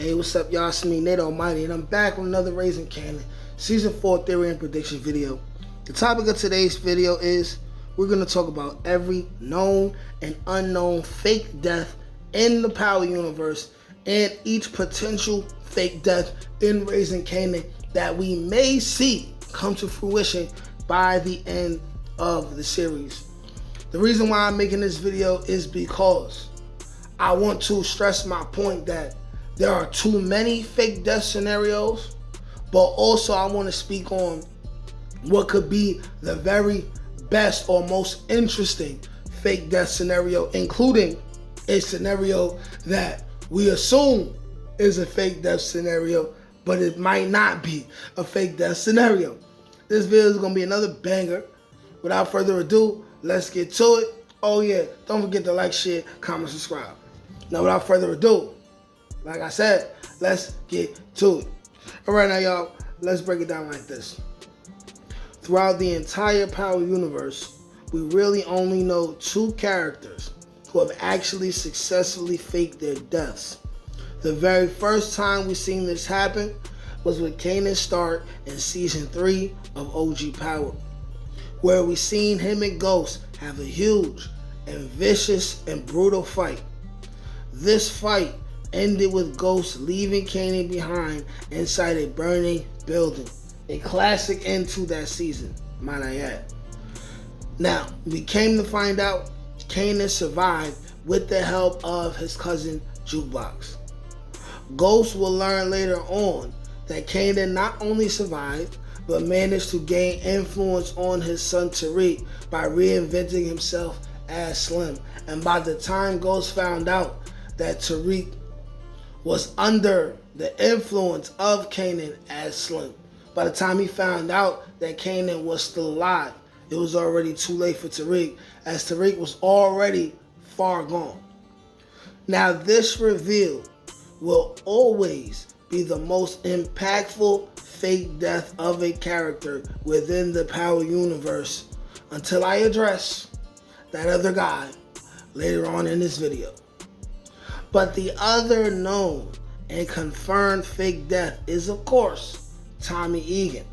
Hey, what's up, y'all? It's me, Nate Almighty, and I'm back with another Raising Kanan Season 4 Theory and Prediction video. The topic of today's video is we're going to talk about every known and unknown fake death in the Power Universe and each potential fake death in Raising Kanan that we may see come to fruition by the end of the series. The reason why I'm making this video is because I want to stress my point that there are too many fake death scenarios, but also I want to speak on what could be the very best or most interesting fake death scenario, including a scenario that we assume is a fake death scenario, but it might not be a fake death scenario. This video is going to be another banger. Without further ado, let's get to it. Oh yeah, don't forget to like, share, comment, subscribe. Now without further ado, like I said, let's get to it. All right, now y'all, let's break it down like this. Throughout the entire Power Universe, we really only know two characters who have actually successfully faked their deaths. The very first time we seen this happen was with Kanan start in Season 3 of OG Power, where we seen him and Ghost have a huge and vicious and brutal fight. This fight ended with Ghost leaving Kanan behind inside a burning building. A classic end to that season, might I add. Now, we came to find out Kanan survived with the help of his cousin Jukebox. Ghost will learn later on that Kanan not only survived, but managed to gain influence on his son Tariq by reinventing himself as Slim. And by the time Ghost found out that Tariq was under the influence of Kanan as Slim, by the time he found out that Kanan was still alive, it was already too late for Tariq, as Tariq was already far gone. Now this reveal will always be the most impactful fake death of a character within the Power Universe until I address that other guy later on in this video. But the other known and confirmed fake death is, of course, Tommy Egan.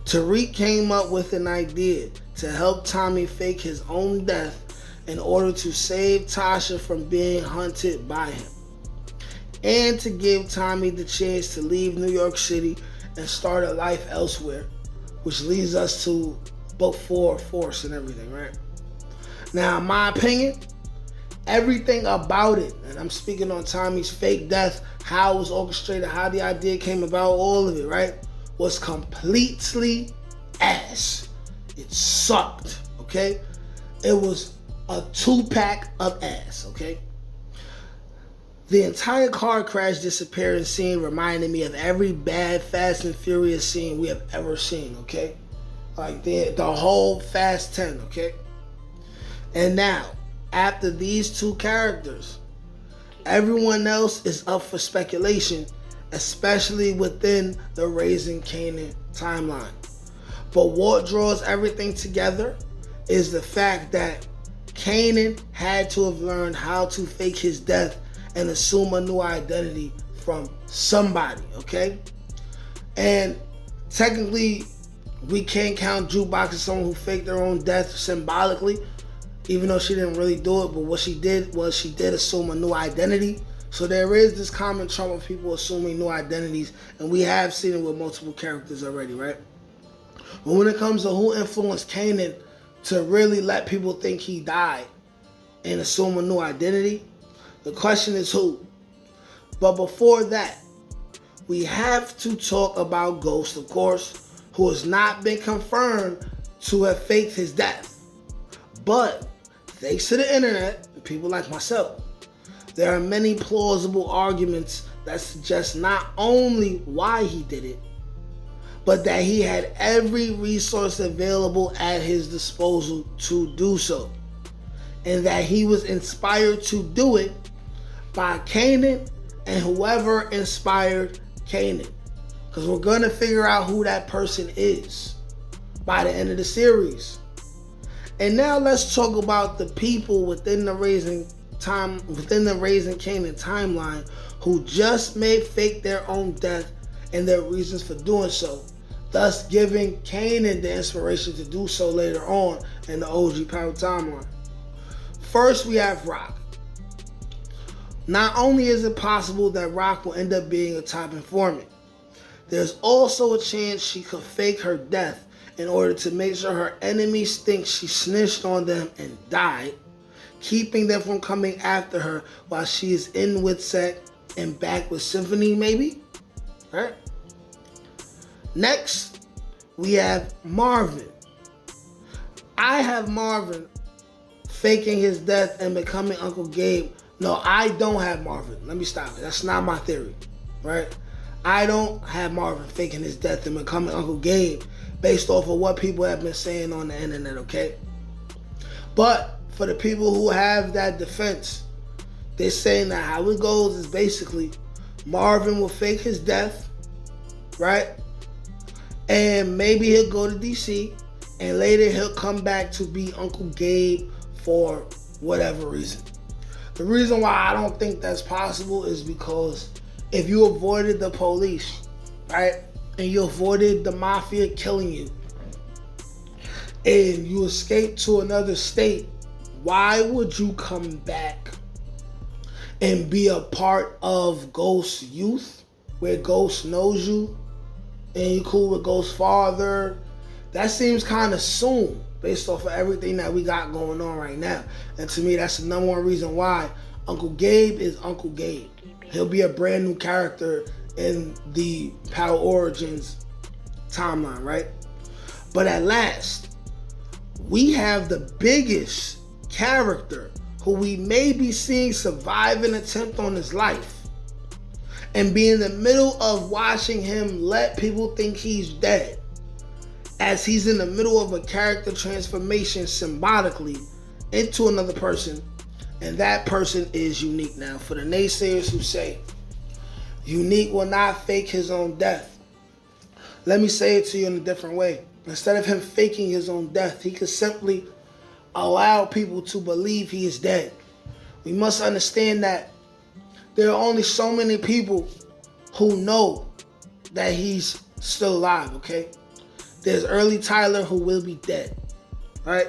Tariq came up with an idea to help Tommy fake his own death in order to save Tasha from being hunted by him, and to give Tommy the chance to leave New York City and start a life elsewhere, which leads us to both Force and everything, right? Now, in my opinion, everything about it, and I'm speaking on Tommy's fake death, how it was orchestrated, how the idea came about, all of it, right, was completely ass. It sucked, okay? It was a 2-pack of ass, okay? The entire car crash disappearance scene reminded me of every bad Fast and Furious scene we have ever seen, okay? Like the whole Fast 10, okay? And now, after these two characters, everyone else is up for speculation, especially within the Raising Kanan timeline. But what draws everything together is the fact that Kanan had to have learned how to fake his death and assume a new identity from somebody, okay? And technically, we can't count Jukebox as someone who faked their own death symbolically, even though she didn't really do it. But what she did was she did assume a new identity. So there is this common trend of people assuming new identities, and we have seen it with multiple characters already, right? But when it comes to who influenced Kanan to really let people think he died and assume a new identity, the question is who? But before that, we have to talk about Ghost, of course, who has not been confirmed to have faked his death. But thanks to the internet and people like myself, there are many plausible arguments that suggest not only why he did it, but that he had every resource available at his disposal to do so, and that he was inspired to do it by Kanan and whoever inspired Kanan. Because we're going to figure out who that person is by the end of the series. And now let's talk about the people within the Raising Kanan timeline who just may fake their own death and their reasons for doing so, thus giving Kanan the inspiration to do so later on in the OG Power timeline. First, we have Rock. Not only is it possible that Rock will end up being a top informant, there's also a chance she could fake her death in order to make sure her enemies think she snitched on them and died, keeping them from coming after her while she is in with Set and back with Symphony, maybe? Right? Next, we have Marvin. I have Marvin faking his death and becoming Uncle Gabe. No, I don't have Marvin. Let me stop it. That's not my theory, right? I don't have Marvin faking his death and becoming Uncle Gabe based off of what people have been saying on the internet, okay? But for the people who have that defense, they're saying that how it goes is basically Marvin will fake his death, right? And maybe he'll go to DC and later he'll come back to be Uncle Gabe for whatever reason. The reason why I don't think that's possible is because if you avoided the police, right, and you avoided the mafia killing you, and you escaped to another state, why would you come back and be a part of Ghost's youth, where Ghost knows you, and you cool with Ghost's father? That seems kind of soon, based off of everything that we got going on right now. And to me, that's the number one reason why Uncle Gabe is Uncle Gabe. He'll be a brand new character in the Power Origins timeline, right? But at last, we have the biggest character who we may be seeing survive an attempt on his life and be in the middle of watching him let people think he's dead, as he's in the middle of a character transformation symbolically into another person, and that person is Unique. Now, for the naysayers who say Unique will not fake his own death, let me say it to you in a different way. Instead of him faking his own death, he could simply allow people to believe he is dead. We must understand that there are only so many people who know that he's still alive, okay? There's early Tyler who will be dead, right?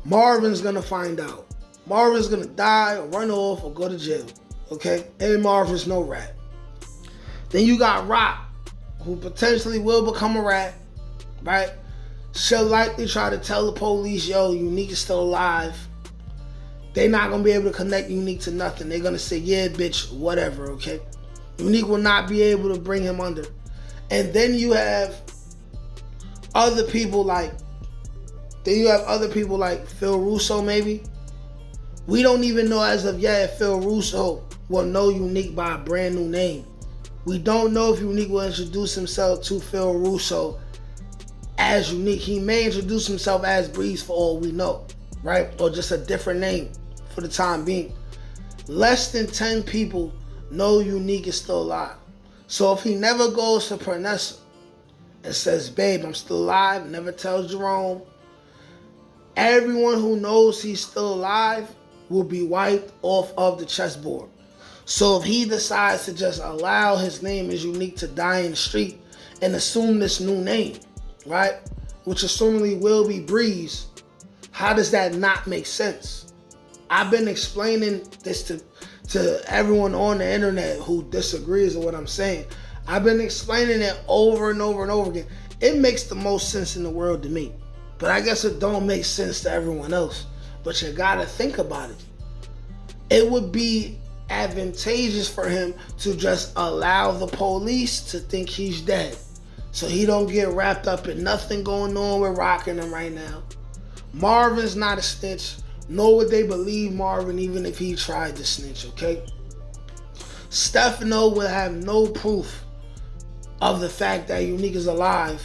Marvin's gonna find out. Marvin's gonna die or run off or go to jail, okay? And Marvin's no rat. Then you got Rock, who potentially will become a rat, right? She'll likely try to tell the police, yo, Unique is still alive. They're not gonna be able to connect Unique to nothing. They're gonna say, yeah, bitch, whatever, okay? Unique will not be able to bring him under. And then you have other people like Phil Russo, maybe. We don't even know as of yet if Phil Russo will know Unique by a brand new name. We don't know if Unique will introduce himself to Phil Russo as Unique. He may introduce himself as Breeze for all we know, right? Or just a different name for the time being. Less than 10 people know Unique is still alive. So if he never goes to Pernessa and says, babe, I'm still alive, never tells Jerome, everyone who knows he's still alive will be wiped off of the chessboard. So if he decides to just allow his name as Unique to die in the street and assume this new name, right, which assumingly will be Breeze, how does that not make sense? I've been explaining this to everyone on the internet who disagrees with what I'm saying. I've been explaining it over and over and over again. It makes the most sense in the world to me. But I guess it don't make sense to everyone else. But you gotta think about it. It would be advantageous for him to just allow the police to think he's dead, so he don't get wrapped up in nothing going on with rocking him right now. Marvin's not a snitch, nor would they believe Marvin even if he tried to snitch, okay? Stefano will have no proof of the fact that Unique is alive,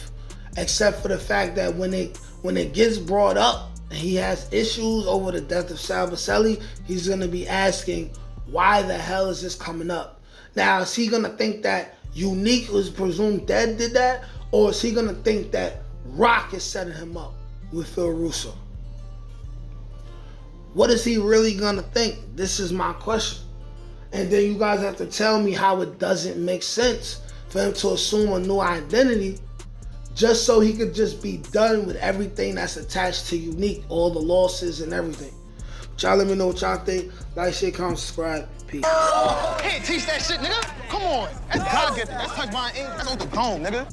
except for the fact that when it gets brought up and he has issues over the death of Sal Baselli, he's gonna be asking, why the hell is this coming up? Now, is he gonna think that Unique, who's presumed dead, did that? Or is he gonna think that Rock is setting him up with Phil Russo? What is he really gonna think? This is my question. And then you guys have to tell me how it doesn't make sense for him to assume a new identity just so he could just be done with everything that's attached to Unique, all the losses and everything. But y'all let me know what y'all think. Like, share, comment, subscribe. Peace. Can't teach that shit, nigga. Come on. That's God-given. That's touch my ink. That's on the dome, nigga.